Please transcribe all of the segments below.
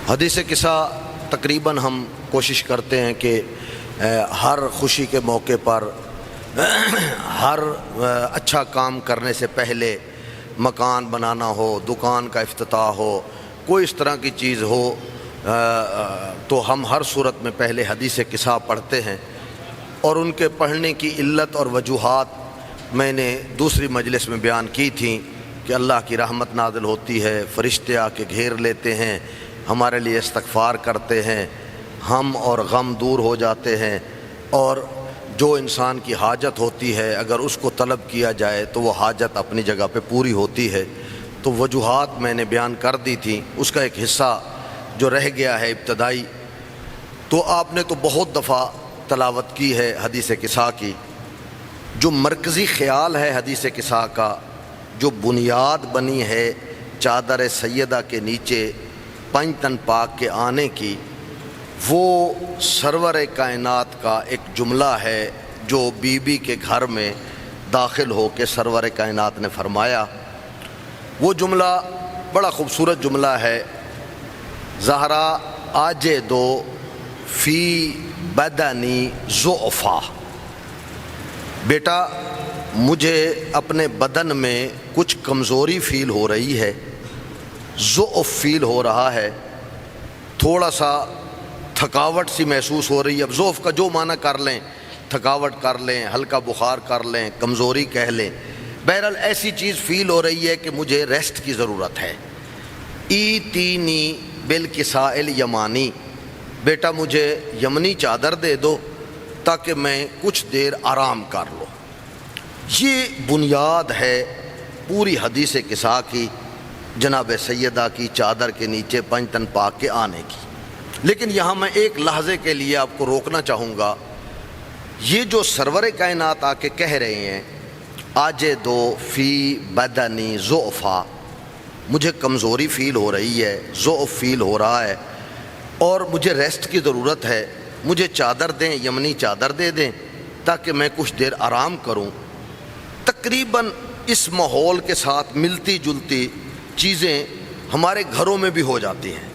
حدیث قصہ تقریباً ہم کوشش کرتے ہیں کہ ہر خوشی کے موقع پر ہر اچھا کام کرنے سے پہلے مکان بنانا ہو، دکان کا افتتاح ہو، کوئی اس طرح کی چیز ہو تو ہم ہر صورت میں پہلے حدیث قصہ پڑھتے ہیں، اور ان کے پڑھنے کی علت اور وجوہات میں نے دوسری مجلس میں بیان کی تھیں کہ اللہ کی رحمت نازل ہوتی ہے، فرشتے آ کے گھیر لیتے ہیں، ہمارے لیے استغفار کرتے ہیں، ہم اور غم دور ہو جاتے ہیں، اور جو انسان کی حاجت ہوتی ہے اگر اس کو طلب کیا جائے تو وہ حاجت اپنی جگہ پہ پوری ہوتی ہے۔ تو وجوہات میں نے بیان کر دی تھی، اس کا ایک حصہ جو رہ گیا ہے ابتدائی، تو آپ نے تو بہت دفعہ تلاوت کی ہے حدیث قصہ کی۔ جو مرکزی خیال ہے حدیث قصہ کا، جو بنیاد بنی ہے چادر سیدہ کے نیچے پنج تن پاک کے آنے کی، وہ سرور کائنات کا ایک جملہ ہے جو بی بی کے گھر میں داخل ہو کے سرور کائنات نے فرمایا۔ وہ جملہ بڑا خوبصورت جملہ ہے، زہرا آج دو فی بدنی ضعفا، بیٹا مجھے اپنے بدن میں کچھ کمزوری فیل ہو رہی ہے، ضعف فیل ہو رہا ہے، تھوڑا سا تھکاوٹ سی محسوس ہو رہی ہے۔ اب ضعف کا جو معنی کر لیں، تھکاوٹ کر لیں، ہلکا بخار کر لیں، کمزوری کہہ لیں، بہرحال ایسی چیز فیل ہو رہی ہے کہ مجھے ریسٹ کی ضرورت ہے۔ ایتینی بالکساء الیمانی، بیٹا مجھے یمنی چادر دے دو تاکہ میں کچھ دیر آرام کر لوں۔ یہ بنیاد ہے پوری حدیث قصہ کی، جناب سیدہ کی چادر کے نیچے پنج تن پاک کے آنے کی۔ لیکن یہاں میں ایک لحظے کے لیے آپ کو روکنا چاہوں گا، یہ جو سرور کائنات آ کے کہہ رہے ہیں آج دو فی بدنی ضعفا، مجھے کمزوری فیل ہو رہی ہے، ضعف فیل ہو رہا ہے اور مجھے ریسٹ کی ضرورت ہے، مجھے چادر دیں، یمنی چادر دے دیں تاکہ میں کچھ دیر آرام کروں۔ تقریباً اس ماحول کے ساتھ ملتی جلتی چیزیں ہمارے گھروں میں بھی ہو جاتی ہیں۔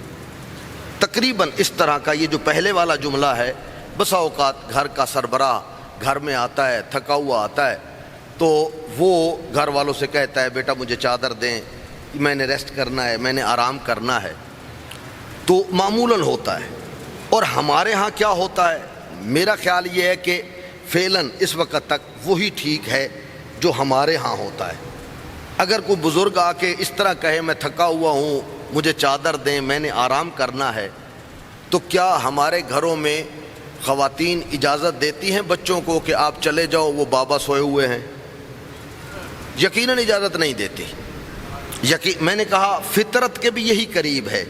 تقریباً اس طرح کا یہ جو پہلے والا جملہ ہے، بسا اوقات گھر کا سربراہ گھر میں آتا ہے، تھکا ہوا آتا ہے، تو وہ گھر والوں سے کہتا ہے بیٹا مجھے چادر دیں، میں نے ریسٹ کرنا ہے، میں نے آرام کرنا ہے، تو معمولاً ہوتا ہے۔ اور ہمارے ہاں کیا ہوتا ہے، میرا خیال یہ ہے کہ فعلاً اس وقت تک وہی ٹھیک ہے جو ہمارے ہاں ہوتا ہے۔ اگر کوئی بزرگ آ کے اس طرح کہے میں تھکا ہوا ہوں، مجھے چادر دیں، میں نے آرام کرنا ہے، تو کیا ہمارے گھروں میں خواتین اجازت دیتی ہیں بچوں کو کہ آپ چلے جاؤ وہ بابا سوئے ہوئے ہیں؟ یقیناً اجازت نہیں دیتی۔ میں نے کہا فطرت کے بھی یہی قریب ہے،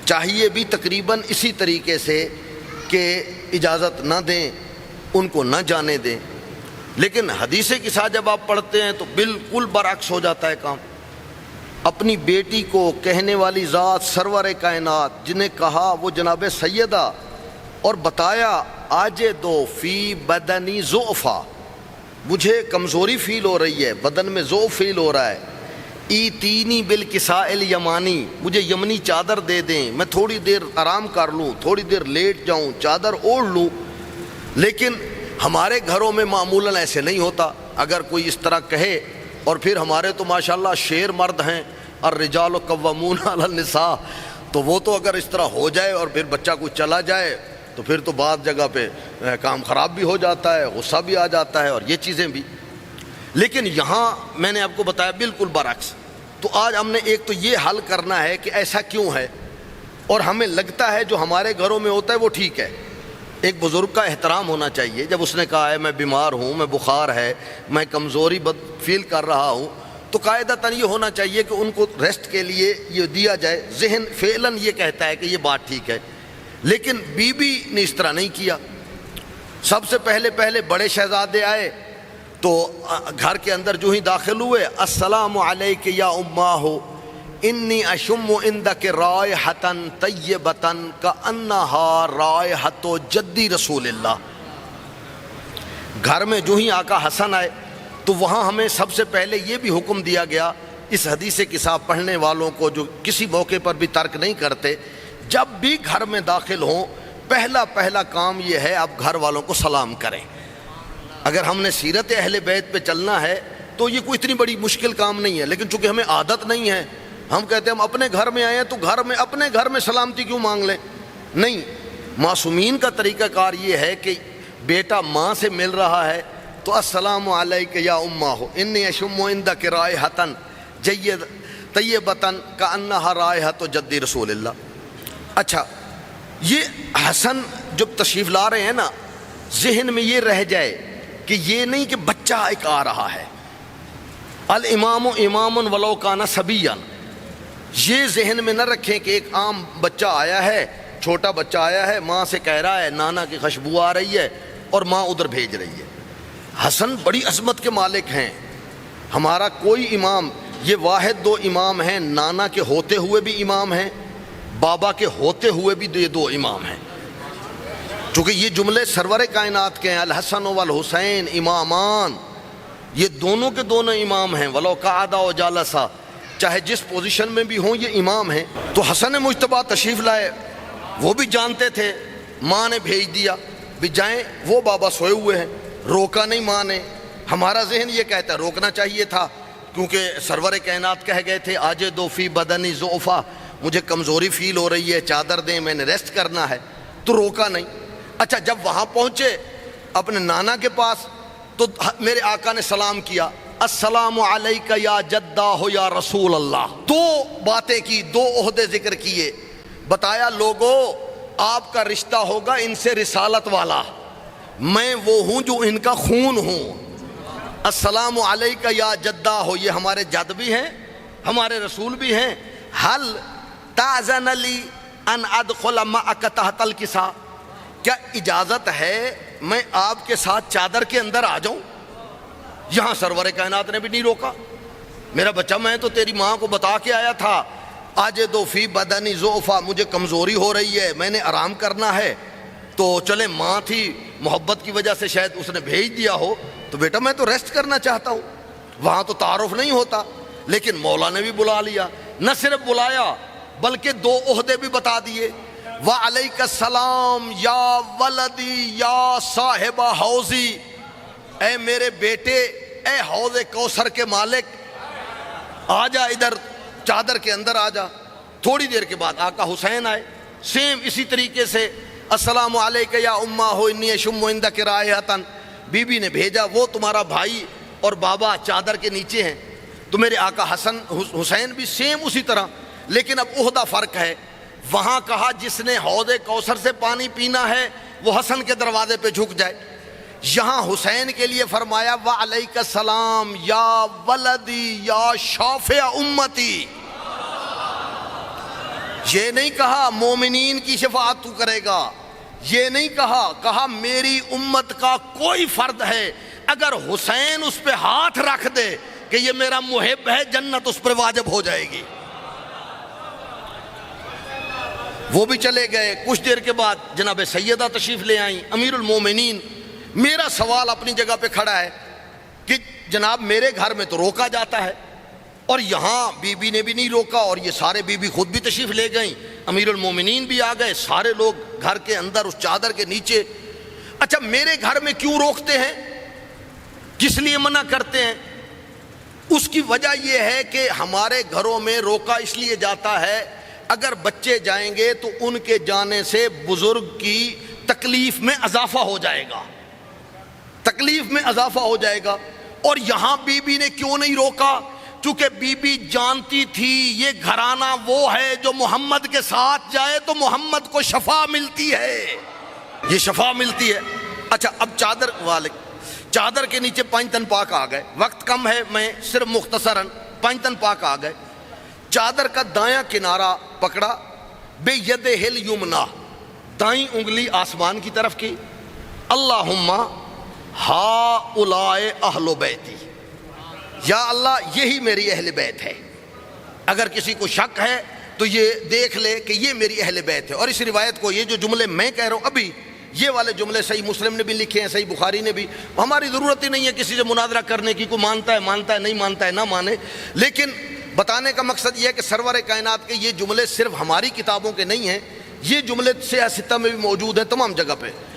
چاہیے بھی تقریباً اسی طریقے سے کہ اجازت نہ دیں، ان کو نہ جانے دیں۔ لیکن حدیث قصہ جب آپ پڑھتے ہیں تو بالکل برعکس ہو جاتا ہے کام۔ اپنی بیٹی کو کہنے والی ذات سرور کائنات جنہیں کہا وہ جناب سیدہ، اور بتایا آج دو فی بدنی ضعفا، مجھے کمزوری فیل ہو رہی ہے، بدن میں ضعف فیل ہو رہا ہے، ایتینی بالکساء الیمانی، مجھے یمنی چادر دے دیں، میں تھوڑی دیر آرام کر لوں، تھوڑی دیر لیٹ جاؤں، چادر اوڑھ لوں۔ لیکن ہمارے گھروں میں معمولاً ایسے نہیں ہوتا۔ اگر کوئی اس طرح کہے، اور پھر ہمارے تو ماشاءاللہ شیر مرد ہیں، الرجال قوامون علی النساء، تو وہ تو اگر اس طرح ہو جائے اور پھر بچہ کوئی چلا جائے تو پھر تو بعض جگہ پہ کام خراب بھی ہو جاتا ہے، غصہ بھی آ جاتا ہے اور یہ چیزیں بھی۔ لیکن یہاں میں نے آپ کو بتایا بالکل برعکس۔ تو آج ہم نے ایک تو یہ حل کرنا ہے کہ ایسا کیوں ہے، اور ہمیں لگتا ہے جو ہمارے گھروں میں ہوتا ہے وہ ٹھیک ہے۔ ایک بزرگ کا احترام ہونا چاہیے، جب اس نے کہا ہے میں بیمار ہوں، میں بخار ہے، میں کمزوری فیل کر رہا ہوں، تو قاعدتاً یہ ہونا چاہیے کہ ان کو ریسٹ کے لیے یہ دیا جائے۔ ذہن فعلاً یہ کہتا ہے کہ یہ بات ٹھیک ہے، لیکن بی بی نے اس طرح نہیں کیا۔ سب سے پہلے بڑے شہزادے آئے تو گھر کے اندر جو ہی داخل ہوئے، السلام علیک یا اماہ انی اشم عندک رائحۃ طیبۃ کأنہا رائحۃ جدی رسول اللہ۔ گھر میں جو ہی آقا حسن آئے تو وہاں ہمیں سب سے پہلے یہ بھی حکم دیا گیا اس حدیث قصہ پڑھنے والوں کو جو کسی موقع پر بھی ترک نہیں کرتے، جب بھی گھر میں داخل ہوں پہلا کام یہ ہے آپ گھر والوں کو سلام کریں۔ اگر ہم نے سیرت اہل بیت پہ چلنا ہے تو یہ کوئی اتنی بڑی مشکل کام نہیں ہے، لیکن چونکہ ہمیں عادت نہیں ہے، ہم کہتے ہیں ہم اپنے گھر میں آئے ہیں تو اپنے گھر میں سلامتی کیوں مانگ لیں؟ نہیں، معصومین کا طریقہ کار یہ ہے کہ بیٹا ماں سے مل رہا ہے تو السلام علیک یا اماں ہو انی اشم عندک رائحۃ طیبۃ کأنہا رائحۃ جد رسول اللہ۔ اچھا، یہ حسن جب تشریف لا رہے ہیں نا، ذہن میں یہ رہ جائے کہ یہ نہیں کہ بچہ ایک آ رہا ہے، الامام امام ولو کان صبیا، یہ ذہن میں نہ رکھیں کہ ایک عام بچہ آیا ہے، چھوٹا بچہ آیا ہے، ماں سے کہہ رہا ہے نانا کی خوشبو آ رہی ہے اور ماں ادھر بھیج رہی ہے۔ حسن بڑی عظمت کے مالک ہیں، ہمارا کوئی امام، یہ واحد دو امام ہیں، نانا کے ہوتے ہوئے بھی امام ہیں، بابا کے ہوتے ہوئے بھی یہ دو امام ہیں، چونکہ یہ جملے سرور کائنات کے ہیں، الحسن والحسین امامان، یہ دونوں کے دونوں امام ہیں، ولو قعد و جالسا، چاہے جس پوزیشن میں بھی ہوں یہ امام ہیں۔ تو حسن مجتبیٰ تشریف لائے، وہ بھی جانتے تھے، ماں نے بھیج دیا بھی جائیں، وہ بابا سوئے ہوئے ہیں، روکا نہیں ماں نے۔ ہمارا ذہن یہ کہتا ہے روکنا چاہیے تھا، کیونکہ سرور کائنات کہہ گئے تھے آجدو فی بدنی ضعفا، مجھے کمزوری فیل ہو رہی ہے، چادر دیں، میں نے ریسٹ کرنا ہے، تو روکا نہیں۔ اچھا، جب وہاں پہنچے اپنے نانا کے پاس تو میرے آقا نے سلام کیا، السلام علیک یا جدہ یا رسول اللہ، دو باتیں کی، دو عہدے ذکر کیے، بتایا لوگو آپ کا رشتہ ہوگا ان سے رسالت والا، میں وہ ہوں جو ان کا خون ہوں۔ السلام علیک یا جدہ ہو، یہ ہمارے جد بھی ہیں، ہمارے رسول بھی ہیں۔ حل تأذن لی ان ادخل معک تحت الکساء، کیا اجازت ہے میں آپ کے ساتھ چادر کے اندر آ جاؤں؟ یہاں سرور کائنات نے بھی نہیں روکا، میرا بچہ میں تو تیری ماں کو بتا کے آیا تھا آجدو فی بدنی ضعفا، مجھے کمزوری ہو رہی ہے، میں نے آرام کرنا ہے، تو چلے ماں تھی، محبت کی وجہ سے شاید اس نے بھیج دیا ہو، تو بیٹا میں تو ریسٹ کرنا چاہتا ہوں۔ وہاں تو تعارف نہیں ہوتا، لیکن مولا نے بھی بلا لیا، نہ صرف بلایا بلکہ دو عہدے بھی بتا دیے، وعلیک السلام یا ولدی یا صاحب حوضی، اے میرے بیٹے، اے حوض کوثر کے مالک، آ جا ادھر چادر کے اندر آ جا۔ تھوڑی دیر کے بعد آقا حسین آئے، سیم اسی طریقے سے السلام علیک یا اماں ہو انی اشم عندک رائحۃ، بی بی نے بھیجا، وہ تمہارا بھائی اور بابا چادر کے نیچے ہیں، تو میرے آقا حسین بھی سیم اسی طرح، لیکن اب عہدہ فرق ہے، وہاں کہا جس نے حوض کوثر سے پانی پینا ہے وہ حسن کے دروازے پہ جھک جائے، یہاں حسین کے لیے فرمایا وعلیک السلام یا ولدی یا شافع امتی، یہ نہیں کہا مومنین کی شفاعت تو کرے گا، یہ نہیں کہا میری امت کا کوئی فرد ہے اگر حسین اس پہ ہاتھ رکھ دے کہ یہ میرا محب ہے، جنت اس پر واجب ہو جائے گی۔ وہ بھی چلے گئے، کچھ دیر کے بعد جناب سیدہ تشریف لے آئیں، امیر المومنین۔ میرا سوال اپنی جگہ پہ کھڑا ہے کہ جناب میرے گھر میں تو روکا جاتا ہے اور یہاں بی بی نے بھی نہیں روکا، اور یہ سارے بی بی خود بھی تشریف لے گئیں، امیر المومنین بھی آ گئے، سارے لوگ گھر کے اندر اس چادر کے نیچے۔ اچھا، میرے گھر میں کیوں روکتے ہیں، کس لیے منع کرتے ہیں؟ اس کی وجہ یہ ہے کہ ہمارے گھروں میں روکا اس لیے جاتا ہے اگر بچے جائیں گے تو ان کے جانے سے بزرگ کی تکلیف میں اضافہ ہو جائے گا، تکلیف میں اضافہ ہو جائے گا۔ اور یہاں بی بی نے کیوں نہیں روکا؟ چونکہ بی بی جانتی تھی یہ گھرانہ وہ ہے جو محمد کے ساتھ جائے تو محمد کو شفا ملتی ہے، یہ شفا ملتی ہے۔ اچھا، اب چادر کے نیچے 5 تن پاک آ گئے، وقت کم ہے، میں صرف مختصراً 5 تن پاک آ گئے۔ چادر کا دایاں کنارہ پکڑا، بے ید ہل یمنا، دائیں انگلی آسمان کی طرف کی، اللہم ہؤلاء اہل بیتی، یا اللہ یہی میری اہل بیت ہے، اگر کسی کو شک ہے تو یہ دیکھ لے کہ یہ میری اہل بیت ہے۔ اور اس روایت کو، یہ جو جملے میں کہہ رہا ہوں ابھی، یہ والے جملے صحیح مسلم نے بھی لکھے ہیں، صحیح بخاری نے بھی، ہماری ضرورت ہی نہیں ہے کسی سے مناظرہ کرنے کی، کوئی مانتا ہے نہیں مانتا ہے نہ مانے، لیکن بتانے کا مقصد یہ ہے کہ سرور کائنات کے یہ جملے صرف ہماری کتابوں کے نہیں ہیں، یہ جملے سیاستہ میں بھی موجود ہیں تمام جگہ پہ.